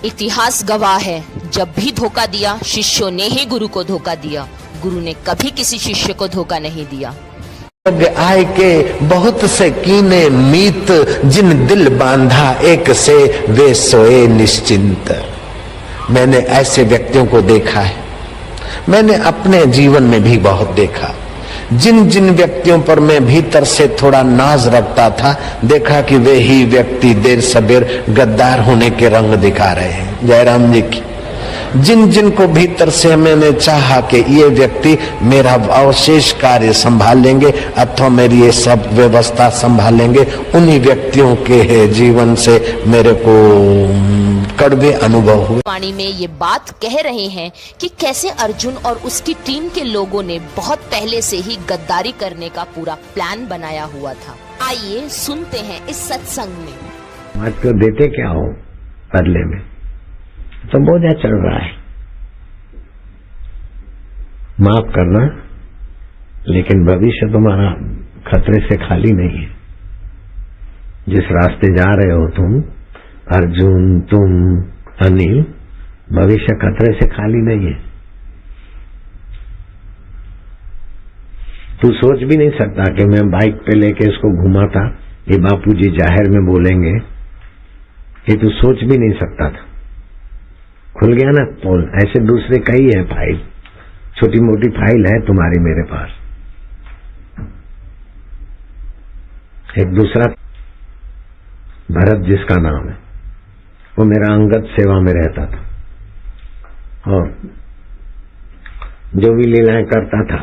इतिहास गवाह है, जब भी धोखा दिया शिष्यों ने ही गुरु को धोखा दिया। गुरु ने कभी किसी शिष्य को धोखा नहीं दिया। आय के बहुत से कीने मीत, जिन दिल बांधा एक से वे सोए निश्चिंत। मैंने ऐसे व्यक्तियों को देखा है, मैंने अपने जीवन में भी बहुत देखा। जिन जिन व्यक्तियों पर मैं भीतर से थोड़ा नाज रखता था, देखा कि वे ही व्यक्ति देर सबेर गद्दार होने के रंग दिखा रहे हैं। जयराम जी की। जिन जिन को भीतर से मैंने चाहा कि ये व्यक्ति मेरा अवशेष कार्य संभाल लेंगे अथवा मेरी ये सब व्यवस्था संभाल लेंगे, उन्हीं व्यक्तियों के जीवन से मेरे को कड़वे अनुभव हुए। वाणी में ये बात कह रहे हैं कि कैसे अर्जुन और उसकी टीम के लोगों ने बहुत पहले से ही गद्दारी करने का पूरा प्लान बनाया हुआ था। आइए सुनते हैं इस सत्संग में। आज को देते क्या हो बदले में, तो बोझा चढ़ रहा है। माफ करना, लेकिन भविष्य तुम्हारा खतरे से खाली नहीं है। जिस रास्ते जा रहे हो तुम, अर्जुन, तुम, अनिल, भविष्य खतरे से खाली नहीं है। तू सोच भी नहीं सकता कि मैं बाइक पे लेके इसको घुमाता, ये बापूजी जाहिर में बोलेंगे, ये तू सोच भी नहीं सकता था। खुल गया ना पोल। ऐसे दूसरे कई है फाइल, छोटी मोटी फाइल है तुम्हारी मेरे पास। एक दूसरा भरत जिसका नाम है, वो मेरा अंगत सेवा में रहता था और जो भी लीलाएं करता था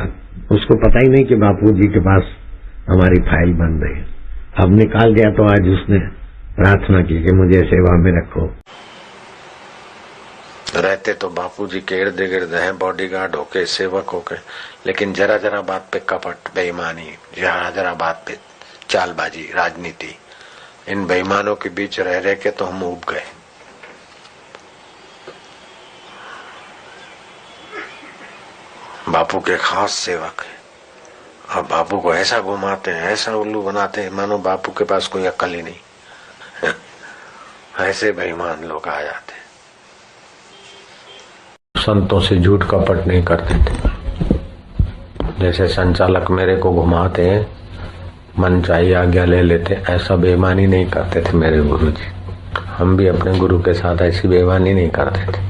उसको पता ही नहीं कि बापूजी के पास हमारी फाइल बन रही है। अब निकाल दिया तो आज उसने प्रार्थना की कि मुझे सेवा में रखो। रहते तो बापूजी के इर्द गिर्द हैं, बॉडीगार्ड होके, सेवक होके, लेकिन जरा जरा बात पे कपट, बेईमानी, जरा जरा बात पे चालबाजी, राजनीति, इन बेईमानों के बीच रह रह के तो हम उब गए। बापू के खास सेवक है और बापू को ऐसा घुमाते हैं, ऐसा उल्लू बनाते हैं, मानो बापू के पास कोई अक्ल ही नहीं। ऐसे बेईमान लोग आ जाते। संतों से झूठ कपट नहीं करते थे। जैसे संचालक मेरे को घुमाते हैं, मन चाहिए आज्ञा ले लेते, ऐसा बेईमानी नहीं करते थे मेरे गुरुजी। हम भी अपने गुरु के साथ ऐसी बेईमानी नहीं करते थे।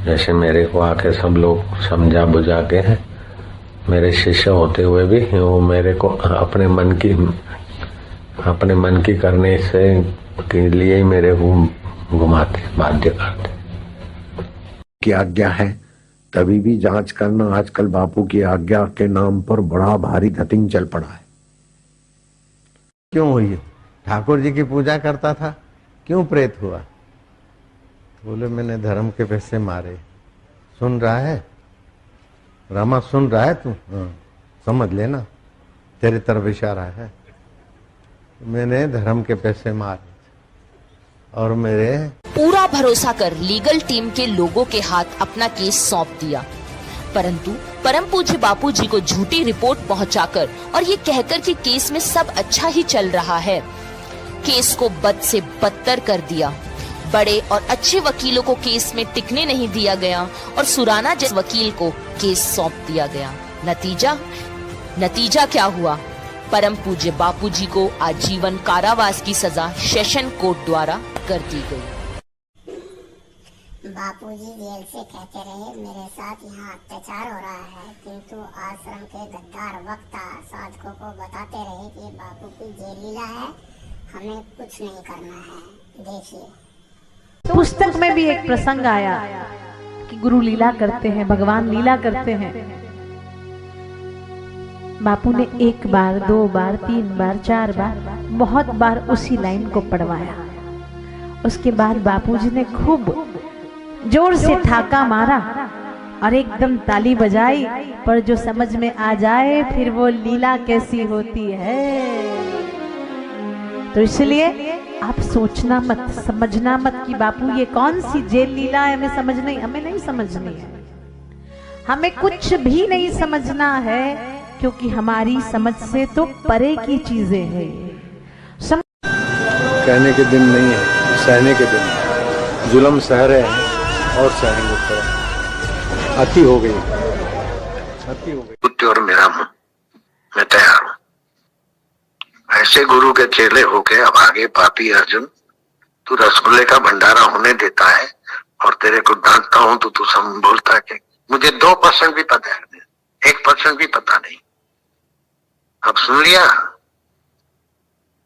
जैसे मेरे को आके सब लोग समझा बुझा के हैं, मेरे शिष्य होते हुए भी वो मेरे को अपने मन की करने से के लिए ही मेरे को घुमाते, बाध्य करते। की आज्ञा है तभी भी जांच करना। आजकल बापू की आज्ञा के नाम पर बड़ा भारी धतिंग चल पड़ा है। क्यों हुई है? ठाकुर जी की पूजा करता था, क्यों प्रेत हुआ? बोले मैंने धर्म के पैसे मारे। सुन रहा है रामा, सुन रहा है तू? हाँ, समझ लेना, तेरे तरफ इशारा है। मैंने धर्म के पैसे मारे और मेरे पूरा भरोसा कर लीगल टीम के लोगों के हाथ अपना केस सौंप दिया, परंतु परम पूज्य बापूजी को झूठी रिपोर्ट पहुंचाकर और ये कहकर कि केस में सब अच्छा ही चल रहा है, केस को बद से बदतर कर दिया। बड़े और अच्छे वकीलों को केस में टिकने नहीं दिया गया और सुराना जैसे वकील को केस सौंप दिया गया। नतीजा क्या हुआ? परम पूज्य बापूजी को आजीवन कारावास की सजा सेशन कोर्ट द्वारा कर दी गई। बापूजी जेल से कहते रहे मेरे साथ यहाँ अत्याचार हो रहा है, किंतु आश्रम के गद्दार वक्ता साधकों को बताते रहे कि बापू की जेल लीला है, हमें कुछ नहीं करना है। देखिए पुस्तक में भी एक प्रसंग आया कि गुरु लीला करते हैं, भगवान लीला करते हैं। बापू ने एक बार, दो बार, तीन बार, चार बार, बहुत बार उसी लाइन को पढ़वाया। उसके बाद बापूजी ने खूब जोर से ठाका मारा और एकदम ताली बजाई, पर जो समझ में आ जाए फिर वो लीला कैसी होती है। तो इसलिए आप सोचना मत, समझना मत कि बापू ये कौन सी जेल लीला है, हमें नहीं समझनी है। हमें कुछ भी नहीं समझना है, क्योंकि हमारी समझ से तो परे की चीजें हैं। कहने के दिन नहीं है, सहने के दिन। जुल्म सह रहे हैं और सहेंगे। थोड़ा अति हो गई, अति हो गई। कुत्ते और मेरा मुंह, मैं तैयार हूं। ऐसे गुरु के चेले होके अब आगे पापी अर्जुन तू रसगुल्ले का भंडारा होने देता है और तेरे को डांटता हूं तो तू सब बोलता है कि मुझे 2% भी पता है, 1% भी पता नहीं। अब सुन लिया,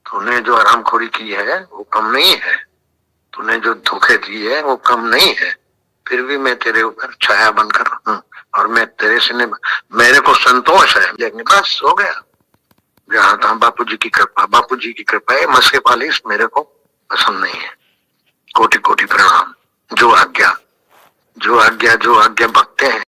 तूने जो आरामखोरी की है वो कम नहीं है, तूने जो धोखे दिए है वो कम नहीं है, फिर भी मैं तेरे ऊपर छाया बनकर हूं और मैं तेरे से मेरे को संतोष है। लेकिन बस हो गया, जहां तहां बापू जी की कृपा, बापू जी की कृपा है। मस्के पालिश मेरे को पसंद नहीं है। कोटि कोटि प्रणाम। जो आज्ञा बकते हैं